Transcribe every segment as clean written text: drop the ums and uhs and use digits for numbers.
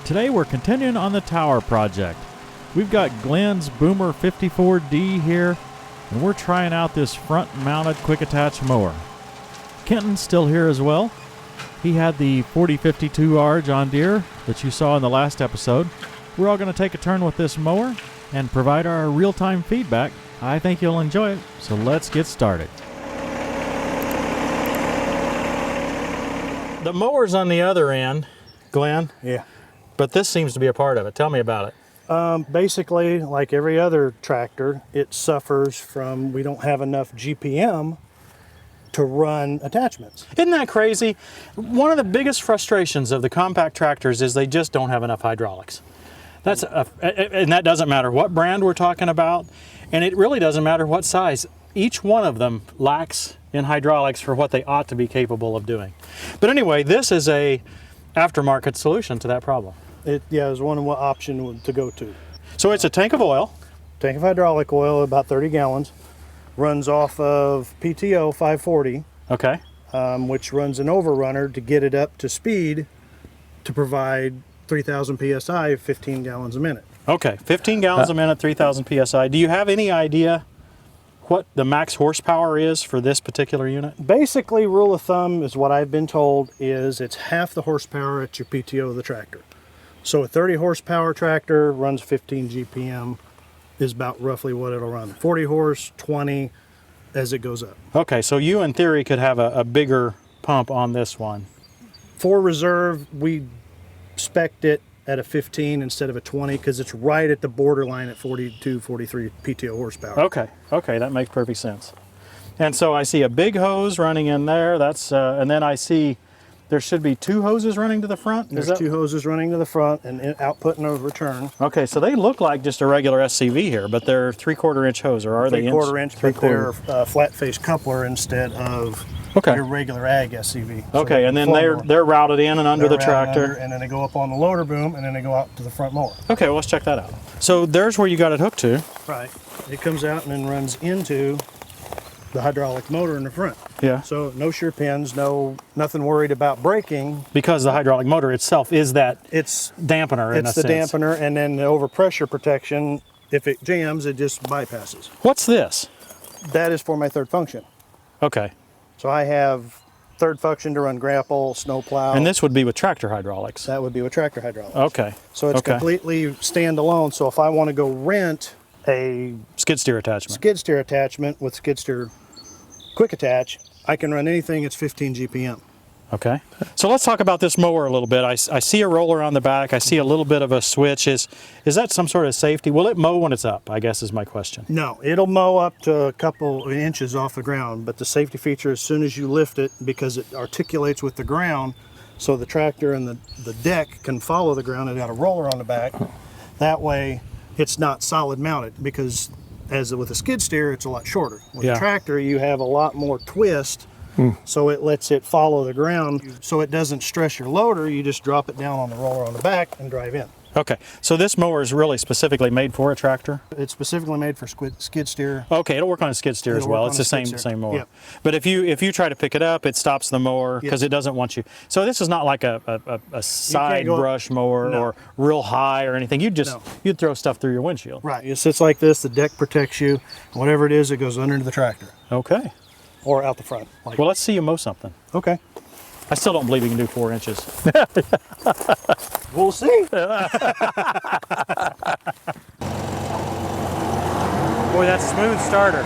Today we're continuing on the tower project. We've got Glenn's Boomer 54D here, and we're trying out this front-mounted QuickAttach mower. Kenton's still here as well. He had the 4052R John Deere that you saw in the last episode. We're all going to take a turn with this mower and provide our real-time feedback. I think you'll enjoy it, so let's get started. The mower's on the other end, Glenn. Yeah. But this seems to be a part of it. Tell me about it. Basically, like every other tractor, it suffers from we don't have enough GPM to run attachments. Isn't that crazy? One of the biggest frustrations of the compact tractors is they just don't have enough hydraulics. And that doesn't matter what brand we're talking about, and it really doesn't matter what size. Each one of them lacks in hydraulics for what they ought to be capable of doing. But anyway, this is a aftermarket solution to that problem. It is one option to go to. So it's a tank of oil. Tank of hydraulic oil, about 30 gallons, runs off of PTO 540, Okay. which runs an overrunner to get it up to speed to provide 3,000 PSI, 15 gallons a minute. Okay, 15 gallons a minute, 3,000 PSI. Do you have any idea what the max horsepower is for this particular unit? Basically, rule of thumb is what I've been told is it's half the horsepower at your PTO of the tractor. So a 30 horsepower tractor runs 15 GPM is about roughly what it'll run. 40 horse, 20 as it goes up. Okay, so you in theory could have a bigger pump on this one. For reserve, we spec'd it at a 15 instead of a 20 because it's right at the borderline at 42, 43 PTO horsepower. Okay, that makes perfect sense. And so I see a big hose running in there. That's and then I see there should be two hoses running to the front. There's two hoses running to the front and outputting a return. Okay, so they look like just a regular SCV here, but they're 3/4 inch hose, or are they inch? 3/4 inch, but they're flat face coupler instead of your regular ag SCV. Okay, so and then they're routed in and under the tractor. And then they go up on the loader boom, and then they go out to the front mower. Okay, well, let's check that out. So there's where you got it hooked to. Right. It comes out and then runs into the hydraulic motor in the front. Yeah. So no shear pins, nothing worried about braking. Because the hydraulic motor itself is that dampener in a sense. It's the dampener, and then the overpressure protection. If it jams, it just bypasses. What's this? That is for my third function. Okay. So I have third function to run grapple, snowplow. And this would be with tractor hydraulics? That would be with tractor hydraulics. Okay. So it's completely standalone. So if I want to go rent a skid steer attachment with skid steer QuickAttach, I can run anything. It's 15 GPM. Okay. So let's talk about this mower a little bit. I see a roller on the back. I see a little bit of a switch. Is that some sort of safety? Will it mow when it's up, I guess is my question. No, it'll mow up to a couple inches off the ground, but the safety feature, as soon as you lift it, because it articulates with the ground, so the tractor and the deck can follow the ground. It got a roller on the back. That way it's not solid mounted, because as with a skid steer, it's a lot shorter. With a tractor, you have a lot more twist, so it lets it follow the ground, so it doesn't stress your loader. You just drop it down on the roller on the back and drive in. Okay, so this mower is really specifically made for a tractor? It's specifically made for skid steer. Okay, it'll work on a skid steer as well. It's the same mower. Yep. But if you try to pick it up, it stops the mower because it doesn't want you. So this is not like a side brush mower or real high or anything. You'd throw stuff through your windshield. Right. It sits like this. The deck protects you. Whatever it is, it goes under the tractor. Okay. Or out the front. Well, let's see you mow something. Okay. I still don't believe you can do 4 inches. We'll see. Boy, that's a smooth starter.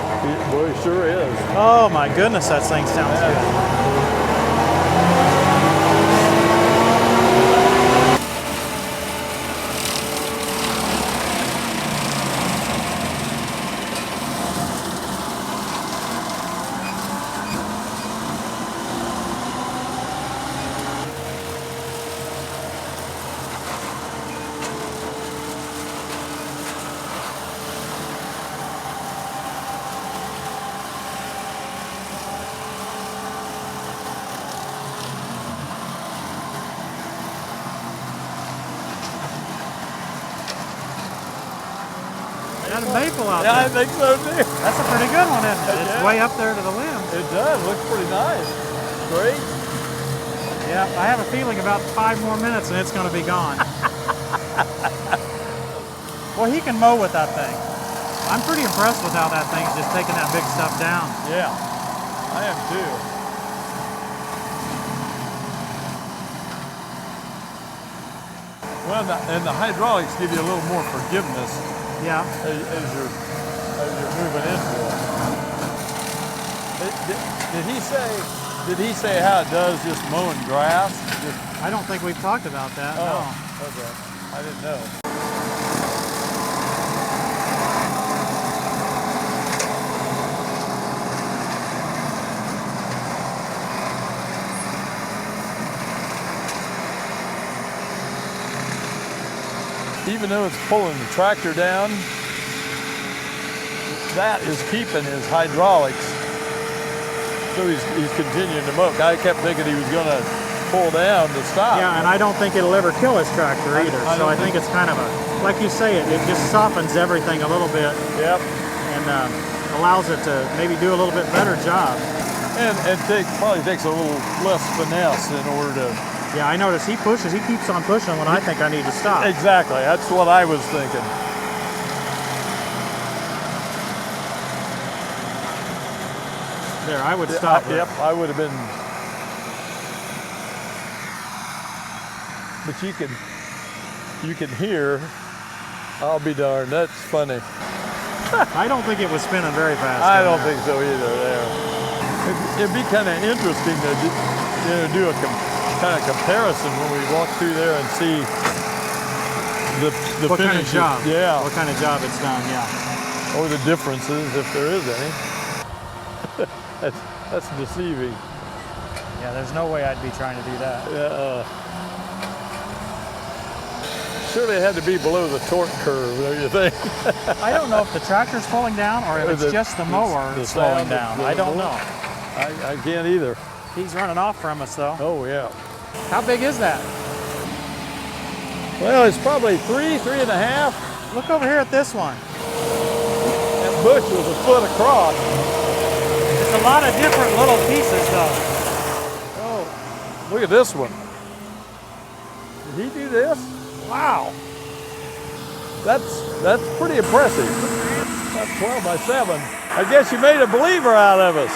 Boy, it sure is. Oh my goodness, that thing sounds good. Got a maple out there. I think so too. That's a pretty good one, isn't it? It's way up there to the limb. It does. Looks pretty nice. Great. Yeah, I have a feeling about 5 more minutes and it's going to be gone. Well, he can mow with that thing. I'm pretty impressed with how that thing's just taking that big stuff down. Yeah, I am too. Well, and the hydraulics give you a little more forgiveness Yeah. as you're moving into it. Did he say how it does just mowing grass? I don't think we've talked about that. Oh, okay. I didn't know. Even though it's pulling the tractor down, that is keeping his hydraulics. So he's continuing to mow. I kept thinking he was going to pull down to stop. Yeah, and I don't think it'll ever kill his tractor either. So I think it's kind of a, like you say, it just softens everything a little bit. Yep. And allows it to maybe do a little bit better job. And probably takes a little less finesse in order to. Yeah, I notice he pushes. He keeps on pushing when I think I need to stop. Exactly. That's what I was thinking. There, I would stop. Yep, I would have been. But you can hear. I'll be darned. That's funny. I don't think it was spinning very fast. I don't think so either. There. It'd be kind of interesting to do a kind of comparison when we walk through there and see the what kind of finishes. job? Yeah. What kind of job it's done? Yeah. Or the differences, if there is any. That's deceiving. Yeah, there's no way I'd be trying to do that. Surely it had to be below the torque curve, don't you think? I don't know if the tractor's slowing down or if it's just the mower slowing down. I don't know. I can't either. He's running off from us though. Oh yeah. How big is that? Well, it's probably 3.5. Look over here at this one. That bush was a foot across. It's a lot of different little pieces though. Oh, look at this one. Did he do this? Wow. That's pretty impressive. That's 12 by 7. I guess you made a believer out of us.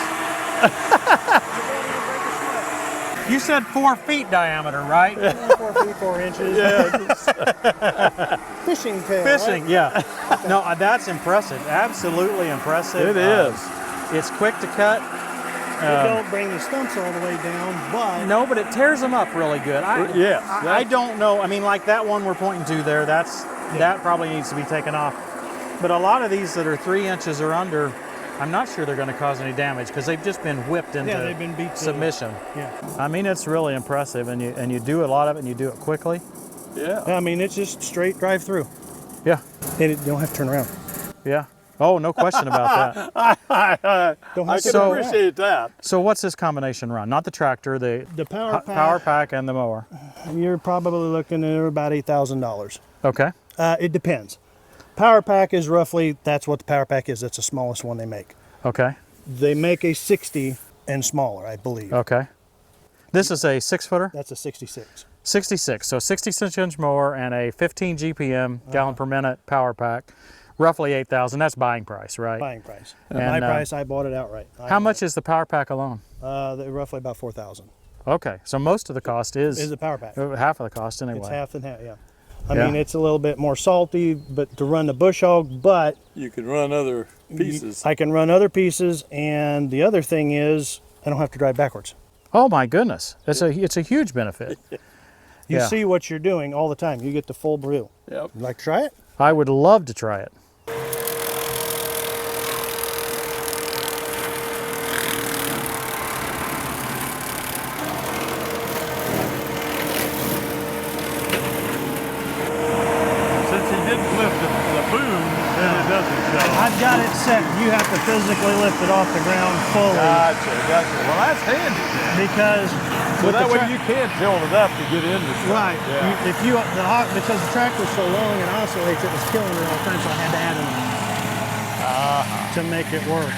You said 4 feet diameter, right? 4 feet 4 inches. Yeah. Fishing tail. Fishing, right? yeah. No, that's impressive. Absolutely impressive. It is. It's quick to cut. It don't bring the stumps all the way down, but No, but it tears them up really good. Yes, I don't know. I mean, like that one we're pointing to there, that probably needs to be taken off. But a lot of these that are 3 inches or under, I'm not sure they're going to cause any damage because they've just been whipped into they've been beat to submission. Yeah. I mean, it's really impressive, and you do a lot of it, and you do it quickly. Yeah. I mean, it's just straight drive through. Yeah. And you don't have to turn around. Yeah. Oh, no question about that. I Don't can have to turn around. appreciate that. So what's this combination run? Not the tractor, the Power Pack. power pack and the mower. You're probably looking at about $8,000. Okay. It depends. Power Pack is roughly, that's what the Power Pack is. That's the smallest one they make. Okay. They make a 60 and smaller, I believe. Okay. This is a 6-footer? That's a 66. 66. So 66-inch mower and a 15 GPM, gallon per minute power pack. Roughly $8,000. That's buying price, right? Buying price. And, My price, I bought it outright. How much is the power pack alone? They're roughly about $4,000. Okay. So most of the cost is the Power Pack. half of the cost anyway. It's half and half, yeah. I Yeah. mean, it's a little bit more salty, but to run the bush hog, but You can run other pieces. I can run other pieces, and the other thing is I don't have to drive backwards. Oh my goodness. It's a huge benefit. You Yeah. see what you're doing all the time. You get the full view. Yep. You like to try it? I would love to try it. Since he didn't lift the boom, then it doesn't show. I've got it set. You have to physically lift it off the ground fully Gotcha. Well, that's handy then. because So with that the way tra- you can tilt it up to get into stuff. right. Yeah. If you because the tractor's so long and oscillates, it was killing it all the time, so I had to add it to make it work.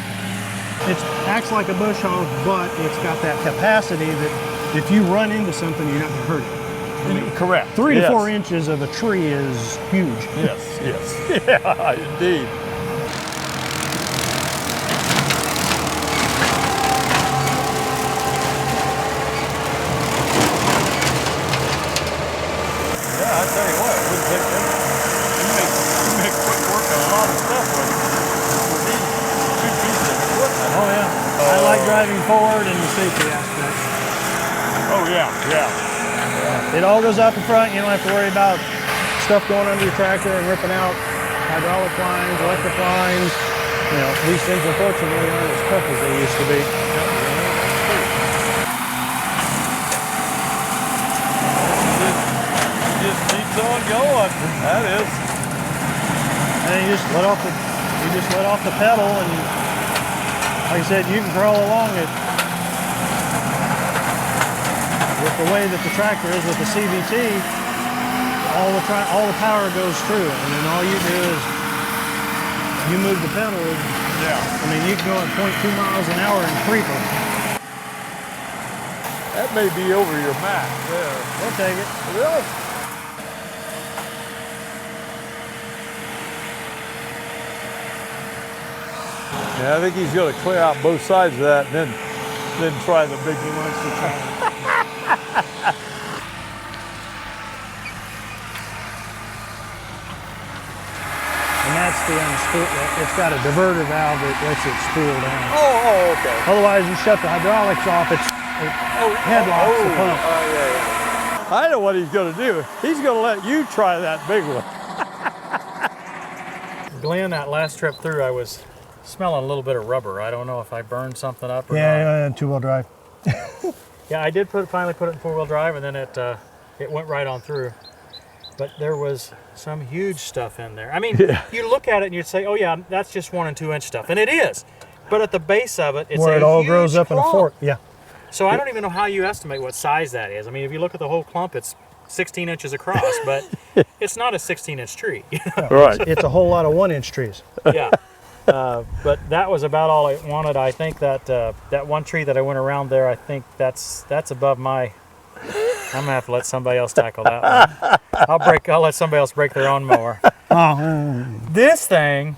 It acts like a bush hog, but it's got that capacity that if you run into something, you're not going to hurt it. Correct. 3 to Yes. 4 inches of a tree is huge. Yes, yes. Yeah, indeed. Yeah, I tell you what, it wouldn't take that. You make quick work of a lot of stuff with these 2 pieces of equipment. Oh yeah. I like driving forward and the safety aspect. Oh yeah, yeah. It all goes out the front. You don't have to worry about stuff going under your tractor and ripping out hydraulic lines, electric lines. You know, these things unfortunately aren't as tough as they used to be. It just keeps on going. That is. And you just let off the pedal, and like I said, you can crawl along it with the way that the tractor is with the CVT. All the power goes through it, and then all you do is you move the pedal. Yeah. I mean, you can go at 0.2 miles an hour in creeper. That may be over your max there. We'll take it. Really? Yeah, I think he's going to clear out both sides of that and then try the big one. And that's the unspool. It's got a diverter valve that lets it spool down. Oh, okay. Otherwise, you shut the hydraulics off. It headlocks the pump. Yeah. I know what he's going to do. He's going to let you try that big one. Glenn, that last trip through, I was smelling a little bit of rubber. I don't know if I burned something up or not. Yeah, 2-wheel drive. Yeah, I did finally put it in 4-wheel drive, and then it went right on through. But there was some huge stuff in there. I mean, you look at it and you'd say, oh yeah, that's just 1 and 2 inch stuff. And it is. But at the base of it, it's where it all huge grows up clump. in a fork. Yeah. So I don't even know how you estimate what size that is. I mean, if you look at the whole clump, it's 16 inches across, but it's not a 16-inch tree. Right. It's a whole lot of 1-inch trees. Yeah. But that was about all I wanted. I think that that one tree that I went around there, I think that's above my. I'm gonna have to let somebody else tackle that one. I'll let somebody else break their own mower. This thing.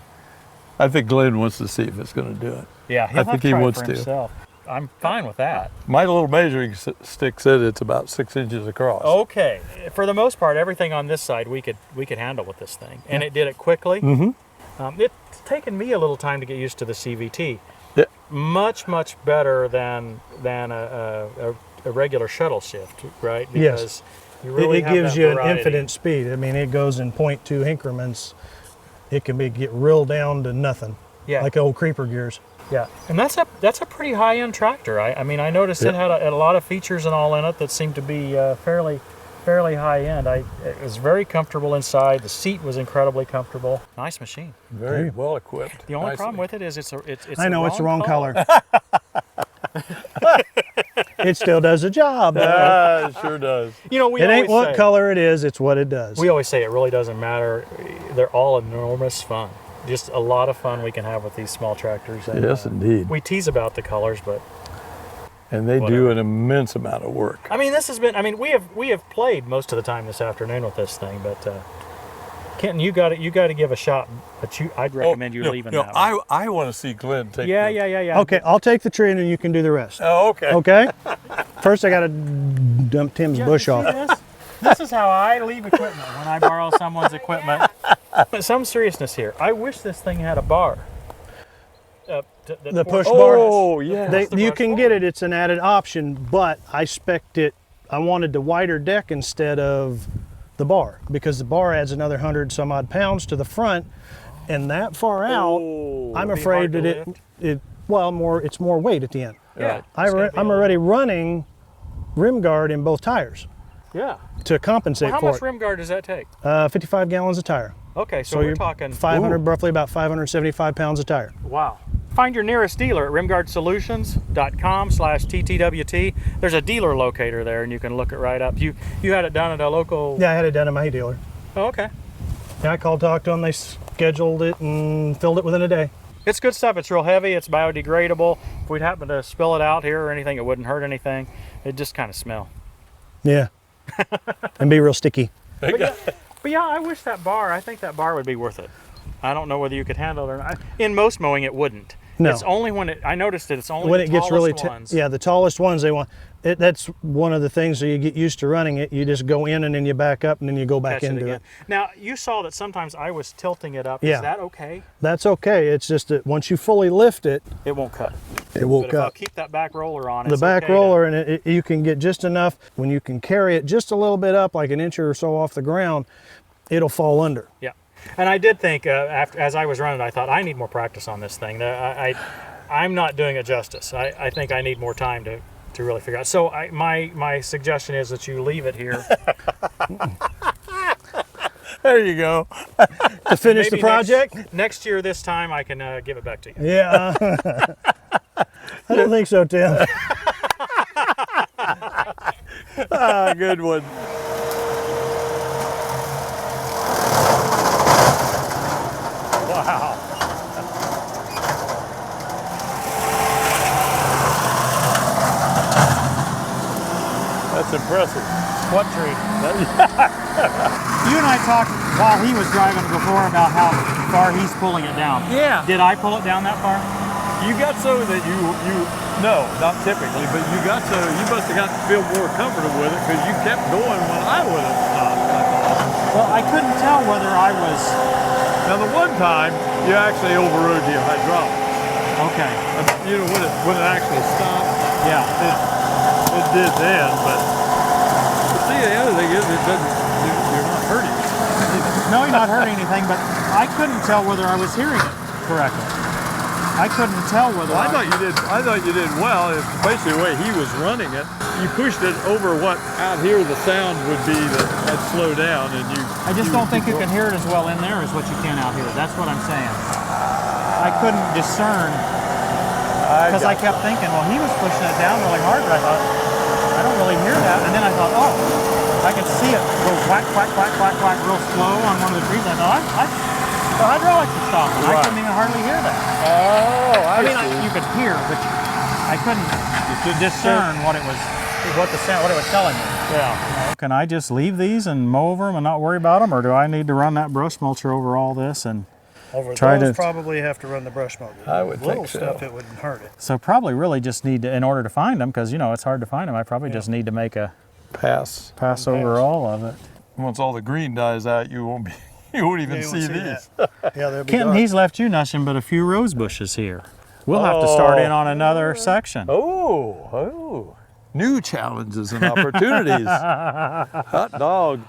I think Glenn wants to see if it's going to do it. Yeah, I think he wants to. Himself. I'm fine with that. My little measuring stick said it's about 6 inches across. Okay, for the most part, everything on this side we could handle with this thing, and it did it quickly. Mm-hmm. It's taken me a little time to get used to the CVT. Yeah. Much better than a regular shuttle shift, right? Yes. Because you really It have gives that you an variety. infinite speed. I mean, it goes in 0.2 increments. It can get real down to nothing. Yeah. Like old creeper gears. Yeah, and that's a pretty high-end tractor. I mean, I noticed it had a lot of features and all in it that seemed to be fairly high-end. It was very comfortable inside. The seat was incredibly comfortable. Nice machine. Very well equipped. The only Nicely. problem with it is it's I know it's the wrong color. color. It still does the job. It sure does. You know, we It always ain't what say, color it is, it's what it does. we always say it really doesn't matter. They're all enormous fun. Just a lot of fun we can have with these small tractors. And, Yes, indeed. we tease about the colors, but And they do whatever. an immense amount of work. I mean, this has been. I mean, we have played most of the time this afternoon with this thing, but Kenton, you got to give a shot. But I'd recommend you leaving that one. I want to see Glenn take Yeah. Okay, I'll take the tree and then you can do the rest. Oh, okay. Okay? First, I got to dump Tim's bush You off. see this? This is how I leave equipment when I borrow someone's equipment. But some seriousness here. I wish this thing had a bar. The push bar? Oh, yeah. You can get it, it's an added option, but I spec'd it, I wanted the wider deck instead of the bar, because the bar adds another 100 some odd pounds to the front, and that far out, I'm afraid that it's more weight at the end. Yeah. I'm already running rim guard in both tires Yeah. to compensate How for much rim guard does that take? it. 55 gallons of tire. Okay, so you're we're talking 500, roughly about 575 pounds of tire. Wow. Find your nearest dealer at rimguardsolutions.com/TTWT. There's a dealer locator there, and you can look it right up. You had it done at a local. Yeah, I had it done at my dealer. Oh, okay. Yeah, I called, talked to them, they scheduled it and filled it within a day. It's good stuff. It's real heavy. It's biodegradable. If we'd happen to spill it out here or anything, it wouldn't hurt anything. It just kind of smell. Yeah. and be real sticky. But yeah, I wish that bar, I think that bar would be worth it. I don't know whether you could handle it or not. In most mowing, it wouldn't. No. It's only when it, I noticed that it's only When the it gets really, ones. yeah, the tallest ones they want. That's one of the things that you get used to running it. You just go in and then you back up and then you go back Catch into it. Now, you saw that sometimes I was tilting it up. Yeah. Is that okay? That's okay. It's just that once you fully lift it, It won't cut. it won't But if I'll cut. keep that back roller on, The it's back okay roller, and you can get just enough. When you can carry it just a little bit up, like an inch or so off the ground, it'll fall under. Yeah. And I did think, as I was running, I thought, I need more practice on this thing. I'm not doing it justice. I think I need more time to really figure out. So my suggestion is that you leave it here. There you go. To finish the Maybe project? Next year, this time, I can give it back to you. Yeah. I don't think so, Tim. Ah, good one. Wow. That's impressive. What tree? You and I talked while he was driving before about how far he's pulling it down. Yeah. Did I pull it down that far? You got so that no, not typically, but you must have got to feel more comfortable with it because you kept going when I would have stopped. Well, I couldn't tell whether I was... Now the one time, you actually overrode the hydraulics. Okay. You know, when it actually stopped, Yeah. it did then, but see, the other thing is you're not hurting it. No, you're not hurting anything, but I couldn't tell whether I was hearing it correctly. I couldn't tell whether Well, I thought you did well. It's basically the way he was running it. You pushed it over what out here the sound would be that slow down, and you. I just don't think you can hear it as well in there as what you can out here. That's what I'm saying. I couldn't discern because I kept thinking, well, he was pushing it down really hard, but I thought, I don't really hear that. And then I thought, oh, I can see it go whack, whack, whack, whack, whack real slow on one of the trees. I thought, the hydraulics are stopping. Right. I couldn't even hardly hear that. Oh, I mean, you could hear, but I couldn't discern what it was telling me. Yeah. Can I just leave these and mow over them and not worry about them, or do I need to run that brush mulcher over all this and Over try those, to probably have to run the brush mower. I would Little think so. stuff, it wouldn't hurt it. So probably really just need to, in order to find them, because it's hard to find them, I probably just need to make a Pass. pass over all of it. Once all the green dies out, you won't even You see won't see these. Yeah, they'll be Kenton, dark. he's left you nothing but a few rose bushes here. We'll have to start in on another section. Oh. New challenges and opportunities. Hot dog.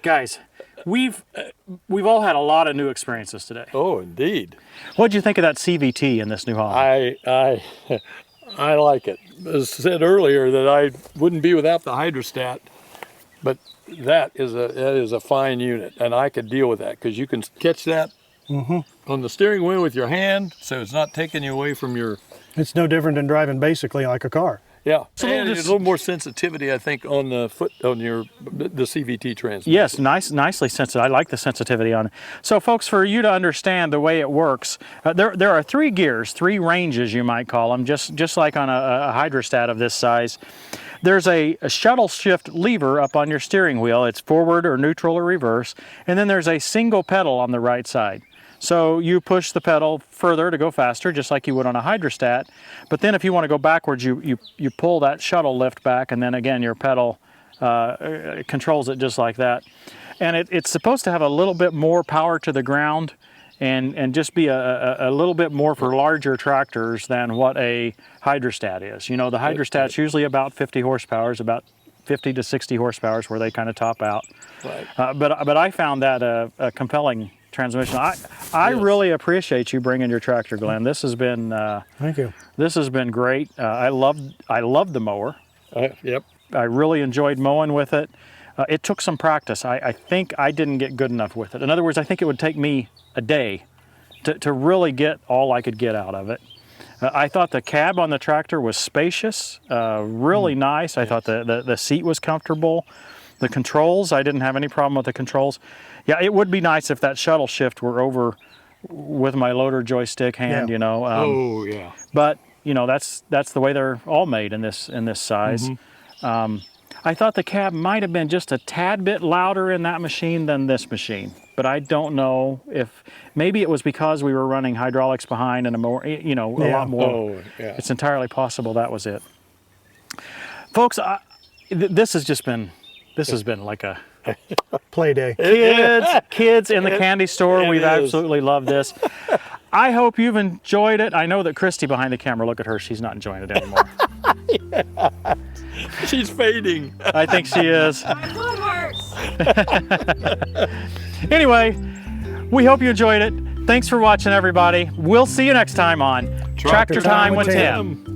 Guys, we've all had a lot of new experiences today. Oh, indeed. What did you think of that CVT in this new Holland? I like it. As said earlier, that I wouldn't be without the hydrostat, but that is a fine unit, and I could deal with that because you can catch that on the steering wheel with your hand, so it's not taking you away from your. It's no different than driving basically like a car. Yeah, So and this- there's a little more sensitivity, I think, on the the CVT transmission. Yes, nicely sensitive. I like the sensitivity on it. So folks, for you to understand the way it works, there are 3 gears, 3 ranges you might call them, just like on a hydrostat of this size. There's a shuttle shift lever up on your steering wheel. It's forward or neutral or reverse. And then there's a single pedal on the right side. So you push the pedal further to go faster, just like you would on a hydrostat. But then if you want to go backwards, you pull that shuttle lift back, and then again your pedal controls it just like that. And it's supposed to have a little bit more power to the ground and just be a little bit more for larger tractors than what a hydrostat is. You know, the hydrostat's usually about 50 horsepower, about 50 to 60 horsepower is where they kind of top out. Right. But I found that a compelling transmission. I really appreciate you bringing your tractor, Glenn. This has been Thank you. this has been great. I loved the mower. Yep. I really enjoyed mowing with it. It took some practice. I think I didn't get good enough with it. In other words, I think it would take me a day to really get all I could get out of it. I thought the cab on the tractor was spacious, really nice. I thought the seat was comfortable. The controls, I didn't have any problem with the controls. Yeah, it would be nice if that shuttle shift were over with my loader joystick hand, Yeah. you know. Oh yeah. But you know, that's the way they're all made in this size. I thought the cab might have been just a tad bit louder in that machine than this machine, but I don't know if maybe it was because we were running hydraulics behind and a lot more. Oh yeah. It's entirely possible that was it. Folks, this has been like a Play day. kids in the candy store. It We've is. absolutely loved this. I hope you've enjoyed it. I know that Christy behind the camera, look at her, she's not enjoying it anymore. She's fading. I think she is. My foot hurts. Anyway, we hope you enjoyed it. Thanks for watching, everybody. We'll see you next time on Tractor Time with Tim.